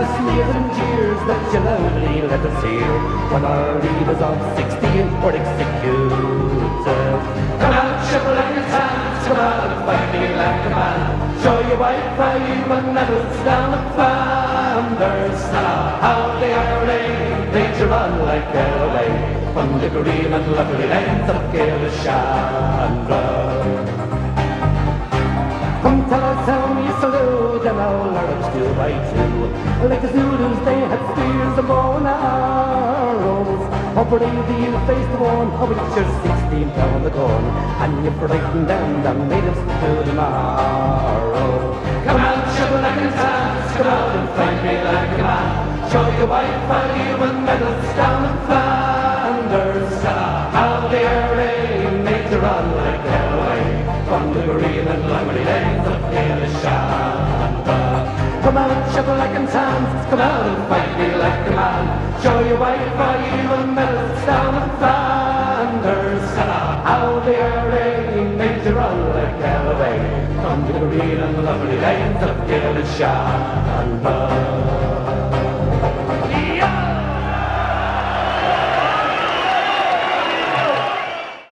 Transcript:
the sneers and jeers that you loudly let us hear when our leaders of 16 were executed. Come out, shiver like your hands, come out and fight me like a man. Show your white flag and medals down the Flanders. How the IRA made you run like hell away from the green and lovely lanes of Gaelishandra. Come tell us how you salute and all Arabs do by two. Like the Zulus they had spears and bow and arrows. How bravely you faced the one with your 16 pound the gun, and you frightened them the natives to tomorrow. Come out, shovel like a dance, come out and fight me like a man. Show your white flag and medals down in Flanders. How the IRA made you run like hell away from the green and lovely lanes of Gaelishandra. Come out, shovel like a dance, come out and fight me like a man. Show your white flag and medals down in Flanders. How the IRA made you run like hell away from the green and lovely lanes of Gaelishandra.